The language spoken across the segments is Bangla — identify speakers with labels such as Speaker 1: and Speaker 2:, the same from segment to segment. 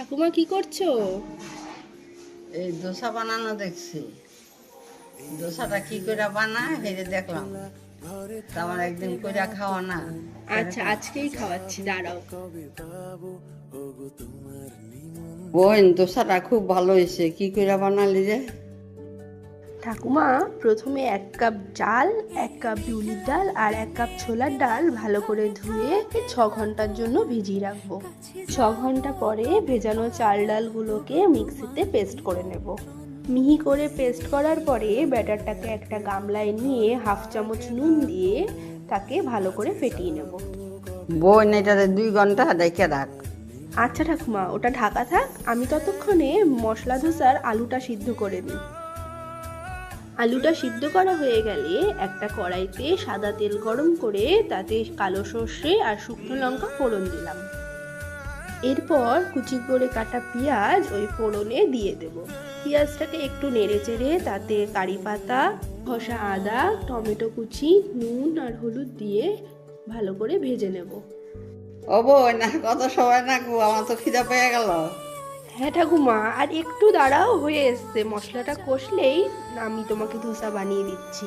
Speaker 1: ঠাকুমা কি করছো?
Speaker 2: এই দোসা বানানো দেখছি। দোসাটা কি করে বানায় হেরে দেখলাম। তা আমার একদিন কইরা খাওয়া না।
Speaker 1: আচ্ছা, আজকেই খাওয়াচ্ছি, দাঁড়াও।
Speaker 2: বোন, দোসাটা খুব ভালো হয়েছে, কি করে বানালি রে?
Speaker 1: ঠাকুমা, প্রথমে 1 কাপ চাল, 1 কাপ বিউলির ডাল আর 1 কাপ ছোলার ডাল ভালো করে ধুয়ে 6 ঘন্টার জন্য ভিজিয়ে রাখবো। 6 ঘন্টা পরে ভেজানো চাল ডালগুলোকে মিক্সিতে পেস্ট করে নেব। মিহি করে পেস্ট করার পরে ব্যাটারটাকে একটা গামলায় নিয়ে 1/2 চামচ নুন দিয়ে তাকে ভালো করে ফেটিয়ে নেব।
Speaker 2: বোন, এটাতে 2 ঘন্টা রেখে রাখ।
Speaker 1: আচ্ছা ঠাকুমা, ওটা ঢাকা থাক, আমি ততক্ষণে মশলা ধোসার আলুটা সিদ্ধ করে নিই। আলুটা সিদ্ধ করা হয়ে গেলে একটা কড়াইতে সাদা তেল গরম করে তাতে কালো সর্ষে আর শুকনো লঙ্কা ফোড়ন দিলাম। এরপর কুচি করে কাটা পেঁয়াজ ওই ফোড়নে দিয়ে দেব। পেঁয়াজটাকে একটু নেড়ে চেড়ে তাতে কারি পাতা, ঘষা আদা, টমেটো কুচি, নুন আর হলুদ দিয়ে ভালো করে ভেজে নেব।
Speaker 2: ও বোন, আর কত সময় রাখবো? আমার তো খিদা পেয়ে গেল।
Speaker 1: হ্যাঁ ঠাকুমা, আর একটু দাঁড়াও, হয়ে এসছে। মশলাটা কষলেই আমি তোমাকে ধোসা বানিয়ে দিচ্ছি।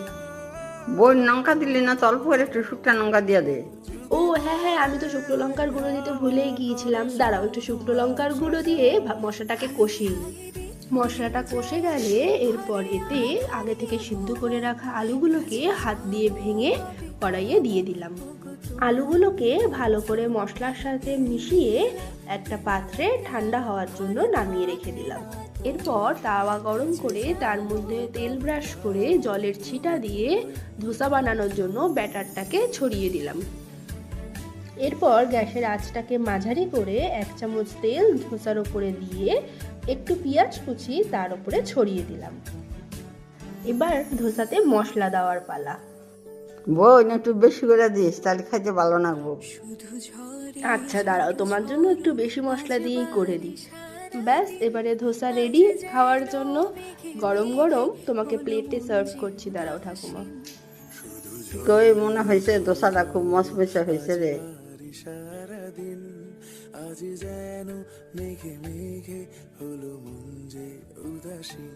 Speaker 2: বোন, লঙ্কা দিলি না? অল্প করে একটু শুকনো লঙ্কা দিয়ে দে।
Speaker 1: ও হ্যাঁ হ্যাঁ, আমি তো শুকনো লঙ্কার গুঁড়ো দিতে ভুলেই গিয়েছিলাম। দাঁড়াও, একটু শুকনো লঙ্কার গুঁড়ো দিয়ে মশলাটাকে কষিয়ে নিই। মশলাটা কষে গেলে এরপর এতে আগে থেকে সিদ্ধ করে রাখা আলুগুলোকে হাত দিয়ে ভেঙে কড়াইয়ে দিয়ে দিলাম। আলুগুলোকে ভালো করে মশলার সাথে মিশিয়ে একটা পাত্রে ঠান্ডা হওয়ার জন্য নামিয়ে রেখে দিলাম। এরপর তাওয়া গরম করে তার মধ্যে তেল ব্রাশ করে জলের ছিটা দিয়ে ধোসা বানানোর জন্য ব্যাটারটাকে ছড়িয়ে দিলাম। এরপর গ্যাসের আঁচটাকে মাঝারি করে 1 চামচ তেল ধোসার ওপরে দিয়ে একটু পেঁয়াজ কুচি তার উপরে ছড়িয়ে দিলাম। এবার ধোসাতে মশলা দেওয়ার পালা।
Speaker 2: বোন, একটু বেশি করে দিস, তাহলে খাইতে ভালো লাগবো।
Speaker 1: আচ্ছা দাঁড়াও, তোমার জন্য একটু বেশি মশলা দিয়েই করে দিই। ব্যাস, এবারে ধোসা রেডি খাওয়ার জন্য। গরম গরম তোমাকে প্লেটে সার্ভ করছি, দাঁড়াও ঠাকুমা।
Speaker 2: কই, মনে হয়েছে দোসাটা খুব মচমচে হয়েছে রে।
Speaker 3: সারাদিন আজ যেন মেঘে মেঘে হলো মন যে উদাসীন।